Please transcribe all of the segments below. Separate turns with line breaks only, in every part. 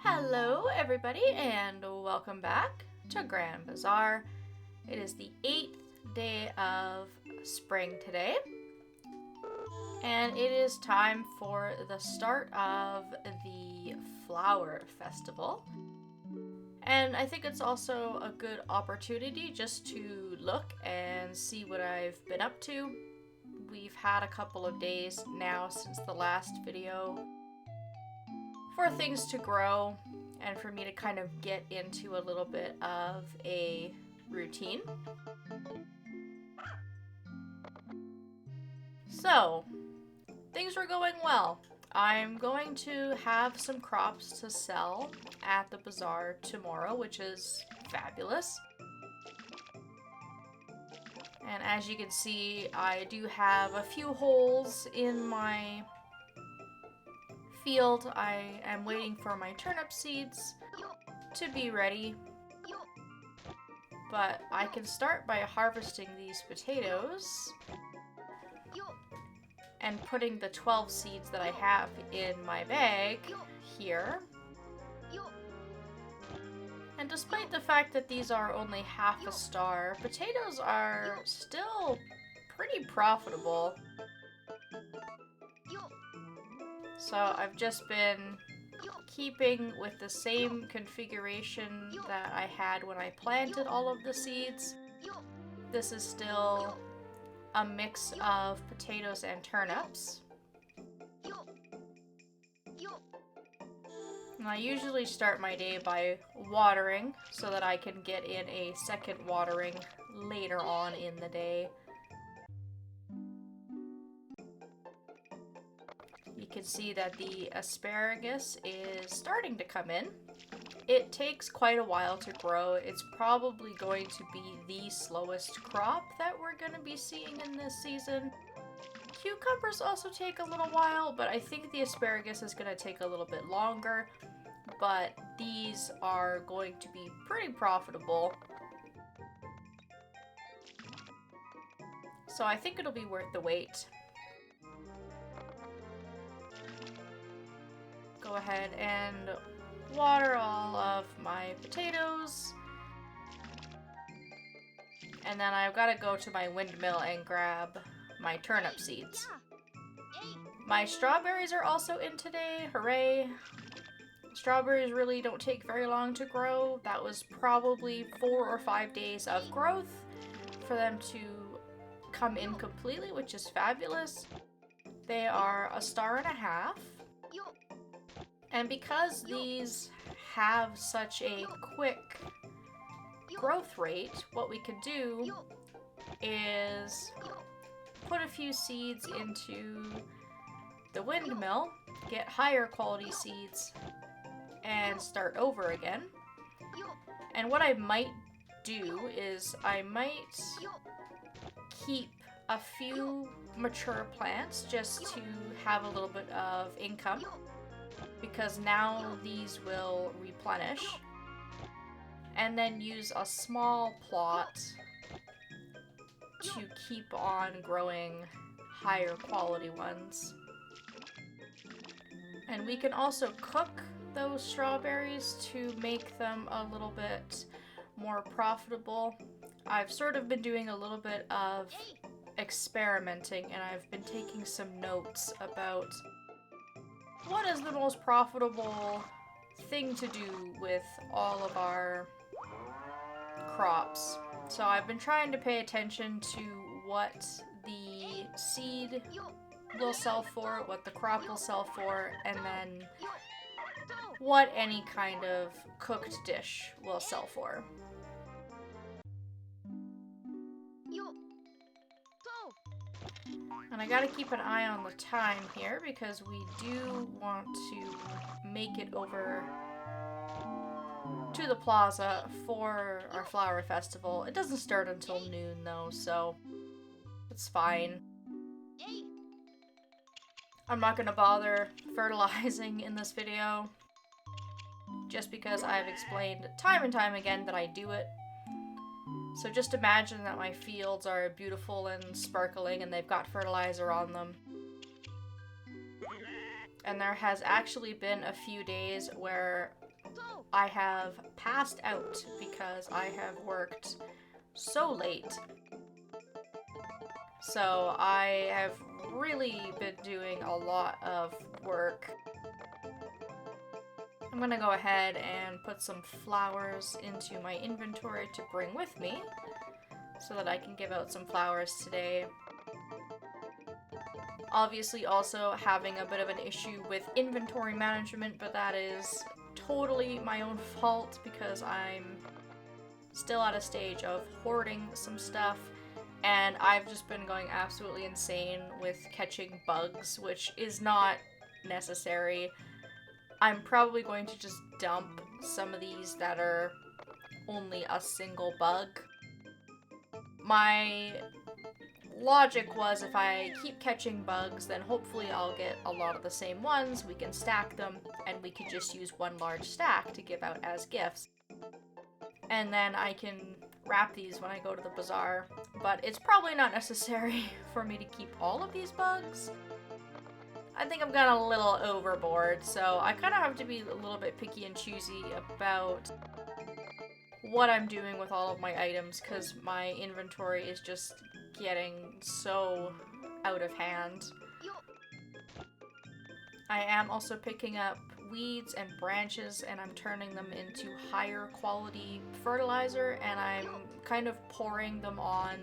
Hello everybody and welcome back to Grand Bazaar. It is the 8th day of spring today, and it is time for the start of the Flower Festival. And I think it's also a good opportunity just to look and see what I've been up to. We've had a couple of days now since the last video for things to grow and for me to kind of get into a little bit of a routine. So, things were going well. I'm going to have some crops to sell at the bazaar tomorrow, which is fabulous. And as you can see, I do have a few holes in my field. I am waiting for my turnip seeds to be ready, but I can start by harvesting these potatoes and putting the 12 seeds that I have in my bag here. And despite the fact that these are only half a star, potatoes are still pretty profitable. So I've just been keeping with the same configuration that I had when I planted all of the seeds. This is still a mix of potatoes and turnips. And I usually start my day by watering so that I can get in a second watering later on in the day. You can see that the asparagus is starting to come in. It takes quite a while to grow. It's probably going to be the slowest crop that we're going to be seeing in this season. Cucumbers also take a little while, but I think the asparagus is going to take a little bit longer. But these are going to be pretty profitable. So I think it'll be worth the wait. Go ahead and water all of my potatoes. And then I've got to go to my windmill and grab my turnip seeds. My strawberries are also in today. Hooray! Strawberries really don't take very long to grow. That was probably 4 or 5 days of growth for them to come in completely, which is fabulous. They are 1.5 stars. And because these have such a quick growth rate, what we could do is put a few seeds into the windmill, get higher quality seeds, and start over again. And what I might do is I might keep a few mature plants just to have a little bit of income, because now these will replenish, and then use a small plot to keep on growing higher quality ones. And we can also cook those strawberries to make them a little bit more profitable. I've sort of been doing a little bit of experimenting, and I've been taking some notes about what is the most profitable thing to do with all of our crops. So I've been trying to pay attention to what the seed will sell for, what the crop will sell for, and then what any kind of cooked dish will sell for. And I gotta keep an eye on the time here because we do want to make it over to the plaza for our flower festival. It doesn't start until noon though, so it's fine. I'm not gonna bother fertilizing in this video just because I've explained time and time again that I do it. So just imagine that my fields are beautiful and sparkling and they've got fertilizer on them. And there has actually been a few days where I have passed out because I have worked so late. So I have really been doing a lot of work. I'm gonna go ahead and put some flowers into my inventory to bring with me so that I can give out some flowers today. Obviously also having a bit of an issue with inventory management, but that is totally my own fault because I'm still at a stage of hoarding some stuff, and I've just been going absolutely insane with catching bugs, which is not necessary. I'm probably going to just dump some of these that are only a single bug. My logic was if I keep catching bugs, then hopefully I'll get a lot of the same ones, we can stack them, and we can just use one large stack to give out as gifts. And then I can wrap these when I go to the bazaar, but it's probably not necessary for me to keep all of these bugs. I think I've gone a little overboard, so I kind of have to be a little bit picky and choosy about what I'm doing with all of my items, because my inventory is just getting so out of hand. I am also picking up weeds and branches, and I'm turning them into higher quality fertilizer, and I'm kind of pouring them on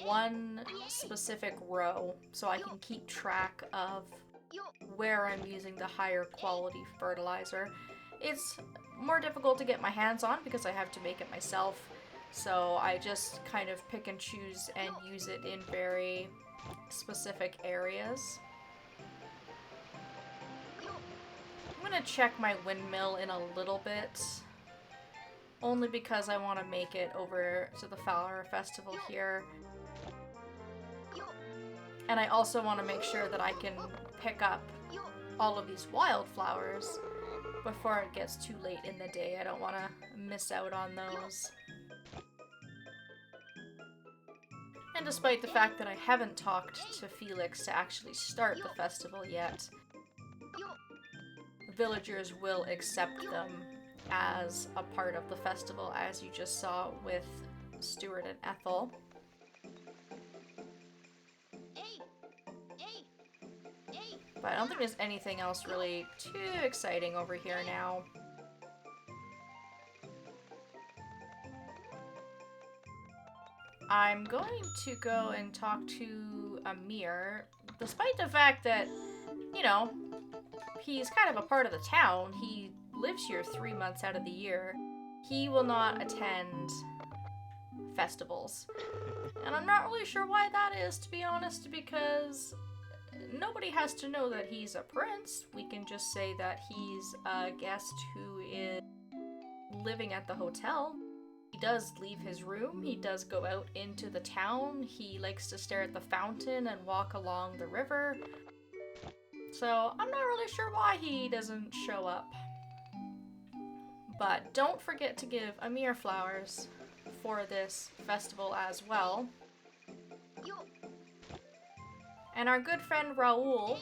one specific row so I can keep track of where I'm using the higher quality fertilizer. It's more difficult to get my hands on because I have to make it myself, so I just kind of pick and choose and use it in very specific areas. I'm gonna check my windmill in a little bit, only because I want to make it over to the Flower Festival here. And I also want to make sure that I can pick up all of these wildflowers before it gets too late in the day. I don't want to miss out on those. And despite the fact that I haven't talked to Felix to actually start the festival yet, villagers will accept them as a part of the festival, as you just saw with Stuart and Ethel. But I don't think there's anything else really too exciting over here now. I'm going to go and talk to Amir, despite the fact that, you know, he's kind of a part of the town. He lives here 3 months out of the year. He will not attend festivals. And I'm not really sure why that is, to be honest, because nobody has to know that he's a prince. We can just say that he's a guest who is living at the hotel. He does leave his room. He does go out into the town. He likes to stare at the fountain and walk along the river. So I'm not really sure why he doesn't show up. But don't forget to give Amir flowers for this festival as well. And our good friend Raoul,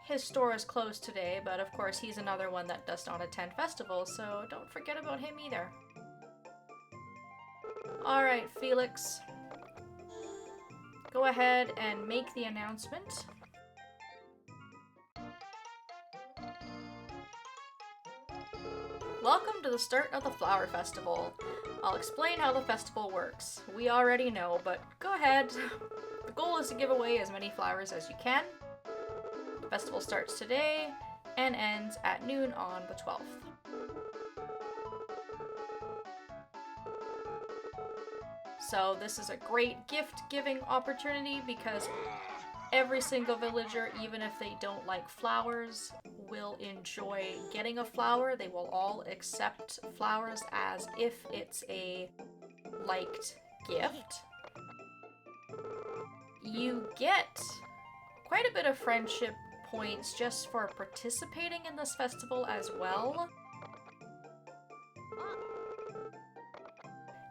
his store is closed today, but of course he's another one that does not attend festivals, so don't forget about him either. Alright, Felix. Go ahead and make the announcement. Welcome to the start of the Flower Festival. I'll explain how the festival works. We already know, but go ahead. The goal is to give away as many flowers as you can. The festival starts today and ends at noon on the 12th. So this is a great gift-giving opportunity because every single villager, even if they don't like flowers, will enjoy getting a flower. They will all accept flowers as if it's a liked gift. You get quite a bit of friendship points just for participating in this festival as well.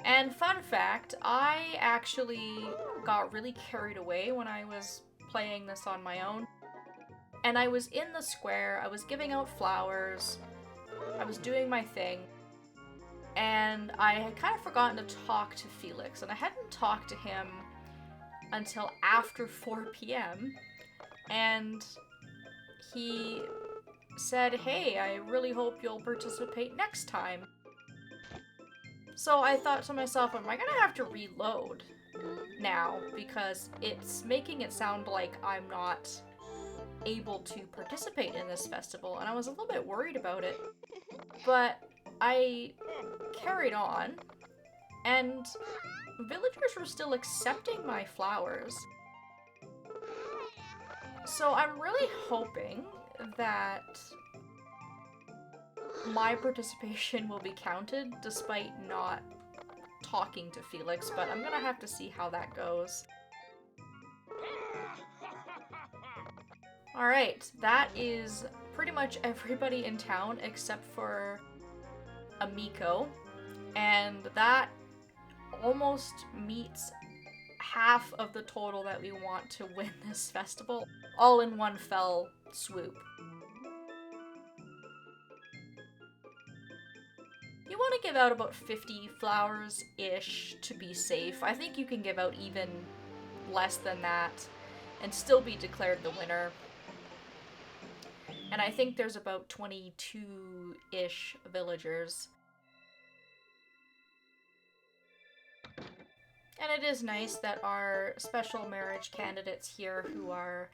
And fun fact, I actually got really carried away when I was playing this on my own. And I was in the square, I was giving out flowers, I was doing my thing, and I had kind of forgotten to talk to Felix, and I hadn't talked to him until after 4 p.m. And he said, "Hey, I really hope you'll participate next time." So I thought to myself, am I gonna have to reload now? Because it's making it sound like I'm not able to participate in this festival, and I was a little bit worried about it. But I carried on, and villagers were still accepting my flowers. So I'm really hoping that my participation will be counted despite not talking to Felix, but I'm gonna have to see how that goes. Alright, that is pretty much everybody in town except for Amiko, and that almost meets half of the total that we want to win this festival, all in one fell swoop. You want to give out about 50 flowers-ish to be safe. I think you can give out even less than that and still be declared the winner. And I think there's about 22-ish villagers. And it is nice that our special marriage candidates here who are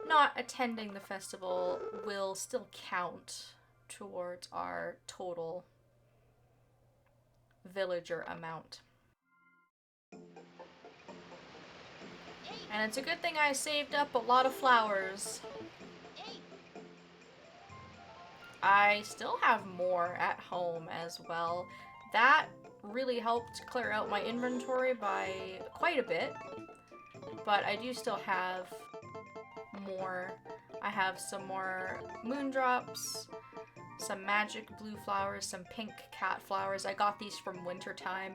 not attending the festival will still count towards our total villager amount. And it's a good thing I saved up a lot of flowers. I still have more at home as well. That really helped clear out my inventory by quite a bit, but I do still have more. I have some more moondrops, some magic blue flowers, some pink cat flowers. I got these from wintertime.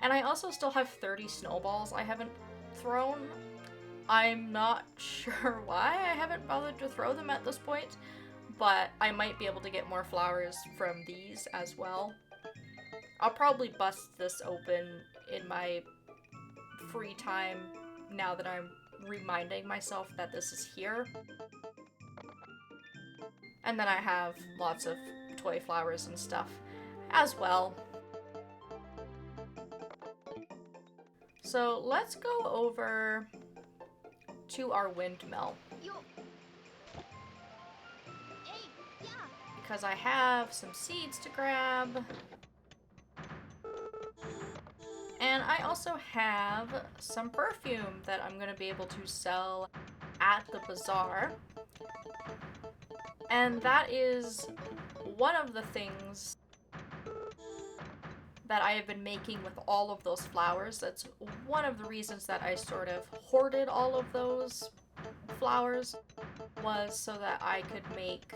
And I also still have 30 snowballs I haven't thrown. I'm not sure why I haven't bothered to throw them at this point, but I might be able to get more flowers from these as well. I'll probably bust this open in my free time now that I'm reminding myself that this is here. And then I have lots of toy flowers and stuff as well. So let's go over to our windmill. Because I have some seeds to grab. And I also have some perfume that I'm going to be able to sell at the bazaar. And that is one of the things that I have been making with all of those flowers. That's one of the reasons that I sort of hoarded all of those flowers, was so that I could make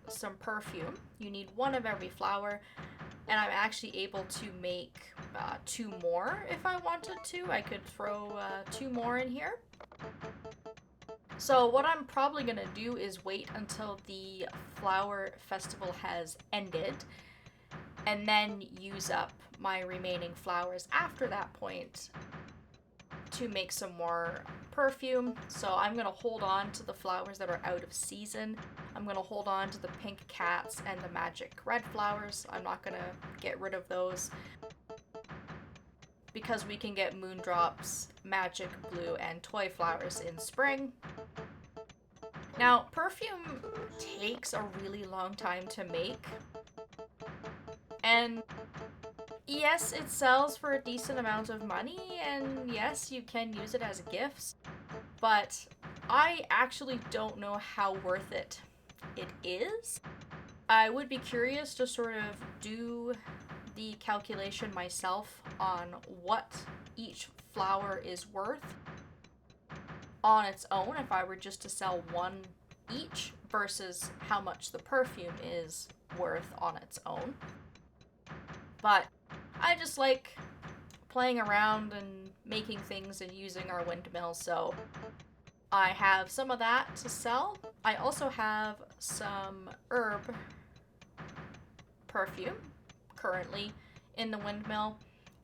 some perfume. You need one of every flower, and I'm actually able to make 2 more if I wanted to. I could throw 2 more in here. So what I'm probably gonna do is wait until the flower festival has ended and then use up my remaining flowers after that point to make some more perfume. So I'm gonna hold on to the flowers that are out of season. I'm gonna hold on to the pink cats and the magic red flowers. I'm not gonna get rid of those because we can get moondrops, magic blue, and toy flowers in spring. Now, perfume takes a really long time to make. And yes, it sells for a decent amount of money, and yes, you can use it as gifts, but I actually don't know how worth it is. I would be curious to sort of do the calculation myself on what each flower is worth on its own if I were just to sell one each versus how much the perfume is worth on its own. But I just like playing around and making things and using our windmill, so I have some of that to sell. I also have some herb perfume currently in the windmill,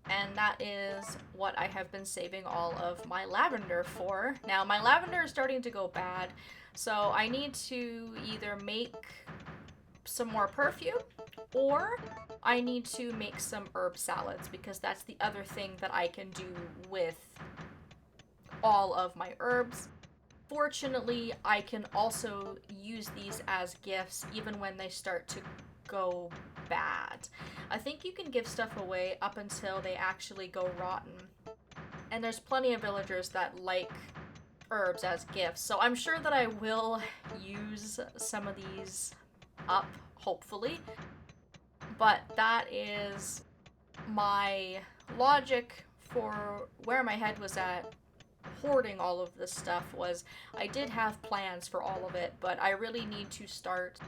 and that is what I have been saving all of my lavender for. Now, my lavender is starting to go bad, so I need to either make some more perfume or I need to make some herb salads, because that's the other thing that I can do with all of my herbs. Fortunately, I can also use these as gifts even when they start to go bad. I think you can give stuff away up until they actually go rotten. And there's plenty of villagers that like herbs as gifts, so I'm sure that I will use some of these up, hopefully. But that is my logic for where my head was at hoarding all of this stuff. Was I did have plans for all of it, but I really need to start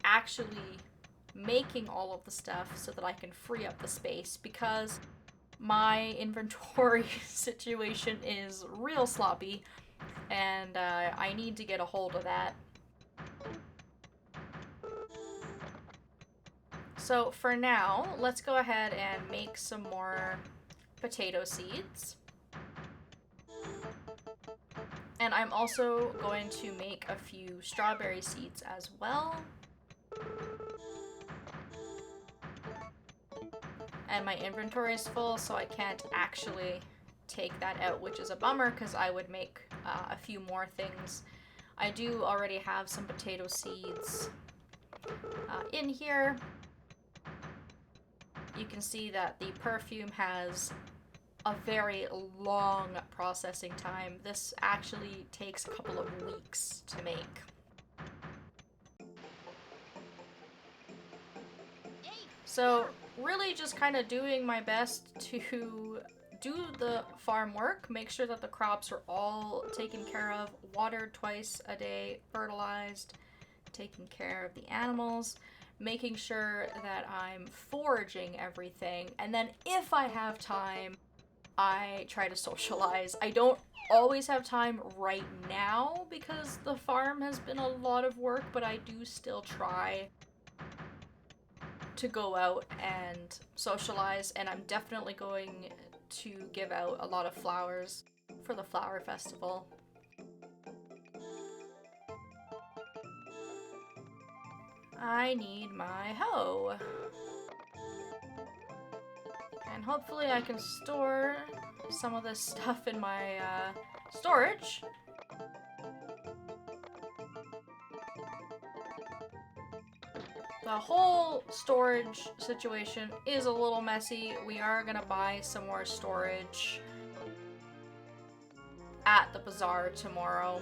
actually making all of the stuff so that I can free up the space, because my inventory situation is real sloppy, and I need to get a hold of that. So for now, let's go ahead and make some more potato seeds. And I'm also going to make a few strawberry seeds as well. And my inventory is full, so I can't actually take that out, which is a bummer because I would make a few more things. I do already have some potato seeds in here. You can see that the perfume has a very long processing time. This actually takes a couple of weeks to make. So really just kind of doing my best to do the farm work, make sure that the crops are all taken care of, watered twice a day, fertilized, taking care of the animals, making sure that I'm foraging everything, and then if I have time, I try to socialize. I don't always have time right now because the farm has been a lot of work, but I do still try to go out and socialize, and I'm definitely going to give out a lot of flowers for the flower festival. I need my hoe. And hopefully I can store some of this stuff in my storage. The whole storage situation is a little messy. We are gonna buy some more storage at the bazaar tomorrow.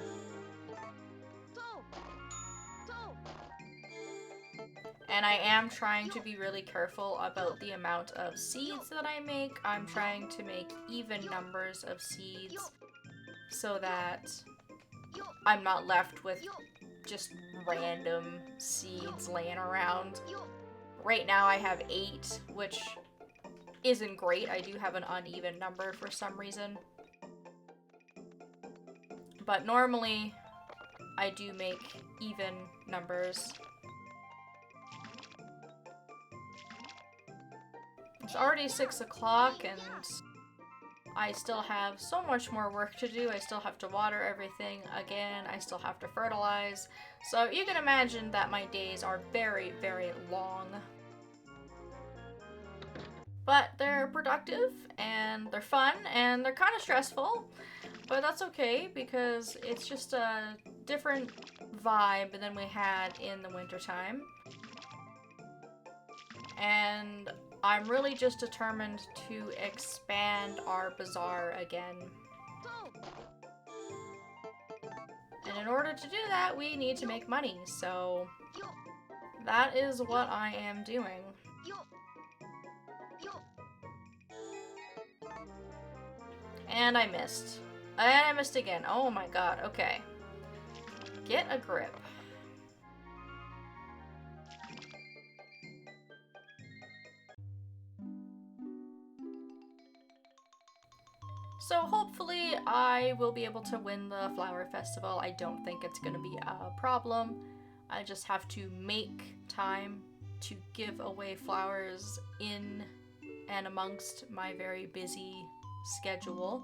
And I am trying to be really careful about the amount of seeds that I make. I'm trying to make even numbers of seeds so that I'm not left with just random seeds laying around. Right now I have 8, which isn't great. I do have an uneven number for some reason. But normally I do make even numbers. It's already 6 o'clock and I still have so much more work to do. I still have to water everything again. I still have to fertilize. So you can imagine that my days are very, very long. But they're productive and they're fun and they're kind of stressful. But that's okay because it's just a different vibe than we had in the wintertime. And I'm really just determined to expand our bazaar again. And in order to do that, we need to make money, so that is what I am doing. And I missed. And I missed again. Oh my god, okay. Get a grip. So hopefully I will be able to win the flower festival. I don't think it's going to be a problem. I just have to make time to give away flowers in and amongst my very busy schedule.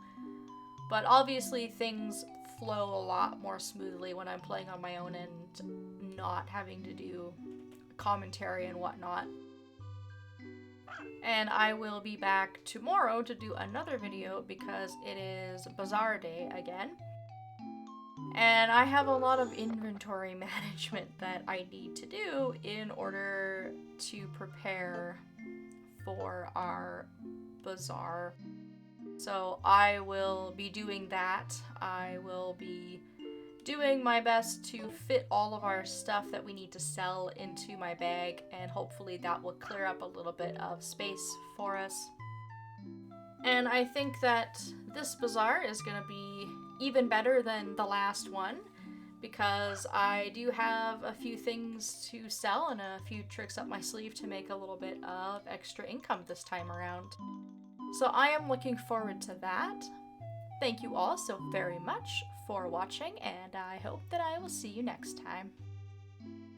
But obviously things flow a lot more smoothly when I'm playing on my own and not having to do commentary and whatnot. And I will be back tomorrow to do another video because it is Bazaar Day again. And I have a lot of inventory management that I need to do in order to prepare for our bazaar. So I will be doing that. I will be doing my best to fit all of our stuff that we need to sell into my bag, and hopefully that will clear up a little bit of space for us. And I think that this bazaar is going to be even better than the last one because I do have a few things to sell and a few tricks up my sleeve to make a little bit of extra income this time around. So I am looking forward to that. Thank you all so very much for watching, and I hope that I will see you next time.